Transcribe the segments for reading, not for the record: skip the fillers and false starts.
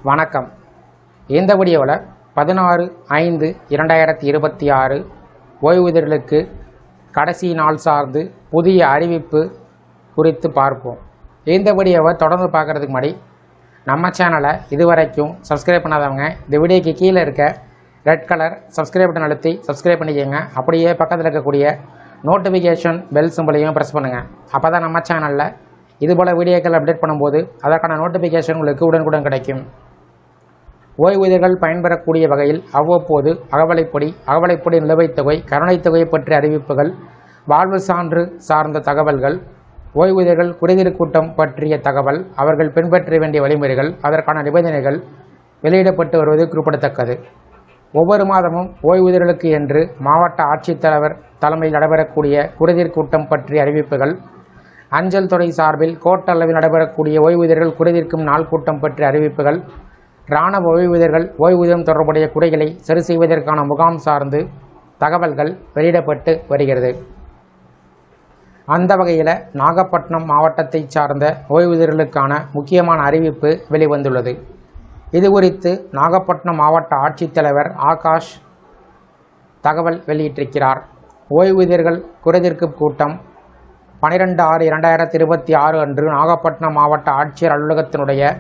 வணக்கம். இந்த வீடியோவில் 16/5/2026 ஓய்வூதியர்களுக்கு கடைசி நாள் சார்ந்து புதிய அறிவிப்பு குறித்து பார்ப்போம். இந்த வீடியோவை தொடர்ந்து பார்க்குறதுக்கு முன்னாடி நம்ம சேனலை இதுவரைக்கும் சப்ஸ்கிரைப் பண்ணாதவங்க இந்த வீடியோக்கு கீழே இருக்க ரெட் கலர் சப்ஸ்கிரைப் பட்டன் அழுத்தி சப்ஸ்கிரைப் பண்ணிக்கோங்க. அப்படியே பக்கத்தில் இருக்கக்கூடிய நோட்டிஃபிகேஷன் பெல் சிம்பிளையும் ப்ரெஸ் பண்ணுங்கள். அப்போ தான் நம்ம சேனலில் இதுபோல் வீடியோக்கள் அப்டேட் பண்ணும்போது அதற்கான நோட்டிஃபிகேஷன் உங்களுக்கு உடனுக்குடன் கிடைக்கும். ஓய்வூதியர்கள் பயன்பெறக்கூடிய வகையில் அவ்வப்போது அகவலைப்படி நிலுவைத் தொகை, கருணைத் தொகை பற்றிய அறிவிப்புகள், வாழ்வு சான்று சார்ந்த தகவல்கள், ஓய்வூதியர்கள் குறைதீர் கூட்டம் பற்றிய தகவல், அவர்கள் பின்பற்ற வேண்டிய வழிமுறைகள், அதற்கான நிபந்தனைகள் வெளியிடப்பட்டு வருவது குறிப்பிடத்தக்கது. ஒவ்வொரு மாதமும் ஓய்வூதியர்களுக்கு என்று மாவட்ட ஆட்சித்தலைவர் தலைமையில் நடைபெறக்கூடிய குறைதீர் கூட்டம் பற்றிய அறிவிப்புகள், அஞ்சல் துறை சார்பில் கோட்ட அளவில் நடைபெறக்கூடிய ஓய்வூதியர்கள் குறைதீர்க்கும் நாள் கூட்டம் பற்றிய அறிவிப்புகள், இராணுவ ஓய்வூதியர்கள் ஓய்வூதியம் தொடர்புடைய குறைகளை சரி செய்வதற்கான முகாம் சார்ந்து தகவல்கள் வெளியிடப்பட்டு வருகிறது. அந்த வகையில் நாகப்பட்டினம் மாவட்டத்தை சார்ந்த ஓய்வூதியர்களுக்கான முக்கியமான அறிவிப்பு வெளிவந்துள்ளது. இது குறித்து நாகப்பட்டினம் மாவட்ட ஆட்சித்தலைவர் ஆகாஷ் தகவல் வெளியிட்டிருக்கிறார். ஓய்வூதியர்கள் குறைதீர்க்கும் கூட்டம் 12/6/2026 அன்று நாகப்பட்டினம் மாவட்ட ஆட்சியர் அலுவலகத்தினுடைய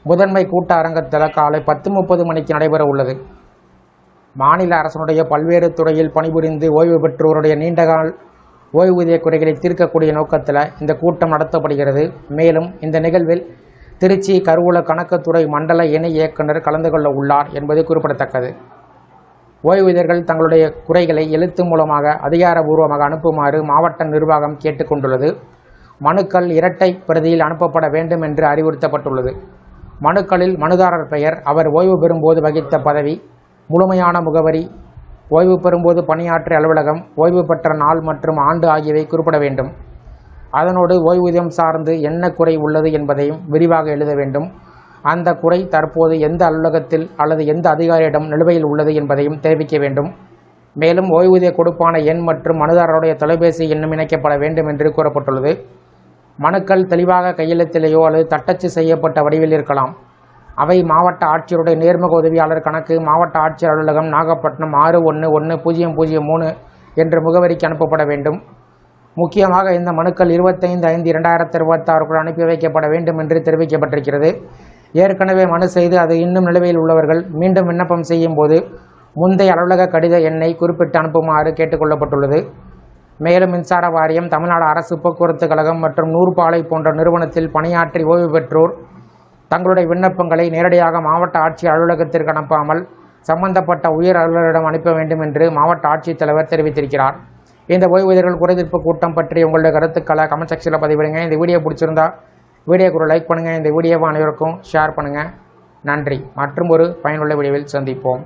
முதன்மை கூட்ட அரங்கத்தில் காலை 10:30 மணிக்கு நடைபெற உள்ளது. மாநில அரசனுடைய பல்வேறு துறையில் பணிபுரிந்து ஓய்வு பெற்றோருடைய நீண்டகால ஓய்வூதிய குறைகளை தீர்க்கக்கூடிய நோக்கத்தில் இந்த கூட்டம் நடத்தப்படுகிறது. மேலும் இந்த நிகழ்வில் திருச்சி கருவூல கணக்குத்துறை மண்டல இணை இயக்குனர் கலந்து கொள்ள உள்ளார் என்பது குறிப்பிடத்தக்கது. ஓய்வூதியர்கள் தங்களுடைய குறைகளை எழுத்து மூலமாக அதிகாரபூர்வமாக அனுப்புமாறு மாவட்ட நிர்வாகம் கேட்டுக்கொண்டுள்ளது. மனுக்கள் இரட்டை பிரதியில் அனுப்பப்பட வேண்டும் என்று அறிவுறுத்தப்பட்டுள்ளது. மனுக்களில் மனுதாரர் பெயர், அவர் ஓய்வு பெறும்போது வகித்த பதவி, முழுமையான முகவரி, ஓய்வு பெறும்போது பணியாற்றிய அலுவலகம், ஓய்வு பெற்ற நாள் மற்றும் ஆண்டு ஆகியவை குறிப்பிட வேண்டும். அதனோடு ஓய்வூதியம் சார்ந்து என்ன குறை உள்ளது என்பதையும் விரிவாக எழுத வேண்டும். அந்த குறை தற்போது எந்த அலுவலகத்தில் அல்லது எந்த அதிகாரியிடம் நிலுவையில் உள்ளது என்பதையும் தெரிவிக்க வேண்டும். மேலும் ஓய்வூதிய கொடுப்பான எண் மற்றும் மனுதாரருடைய தொலைபேசி எண்ணும் இணைக்கப்பட வேண்டும் என்று கூறப்பட்டுள்ளது. மனுக்கள் தெளிவாக கையெழுத்திலேயோ அல்லது தட்டச்சு செய்யப்பட்ட வடிவில் இருக்கலாம். அவை மாவட்ட ஆட்சியருடைய நேர்முக உதவியாளர் கணக்கு, மாவட்ட ஆட்சியர் அலுவலகம், நாகப்பட்டினம் 611003 என்ற முகவரிக்கு அனுப்பப்பட வேண்டும். முக்கியமாக இந்த மனுக்கள் 25/5/2026 அனுப்பி வைக்கப்பட வேண்டும் என்று தெரிவிக்கப்பட்டிருக்கிறது. ஏற்கனவே மனு செய்து அது இன்னும் நிலுவையில் உள்ளவர்கள் மீண்டும் விண்ணப்பம் செய்யும் போது முந்தைய அலுவலக கடித எண்ணை குறிப்பிட்டு அனுப்புமாறு கேட்டுக்கொள்ளப்பட்டுள்ளது. மேலும் மின்சார வாரியம், தமிழ்நாடு அரசு போக்குவரத்து கழகம் மற்றும் நூற்பாலை போன்ற நிறுவனத்தில் பணியாற்றி ஓய்வு பெற்றோர் தங்களுடைய விண்ணப்பங்களை நேரடியாக மாவட்ட ஆட்சியர் அலுவலகத்திற்கு அனுப்பாமல் சம்பந்தப்பட்ட உயர் அலுவலரிடம் அனுப்ப வேண்டும் என்று மாவட்ட ஆட்சித்தலைவர் தெரிவித்திருக்கிறார். இந்த ஓய்வூதியர்கள் குறைதீர்ப்பு கூட்டம் பற்றி உங்களுடைய கருத்துக்களை கமெண்ட் செக்ஷனில் பதிவிடுங்க. இந்த வீடியோ பிடிச்சிருந்தா வீடியோக்கு ஒரு லைக் பண்ணுங்கள். இந்த வீடியோவை அனைவருக்கும் ஷேர் பண்ணுங்கள். நன்றி. மற்றும் ஒரு பயனுள்ள வீடியோவில் சந்திப்போம்.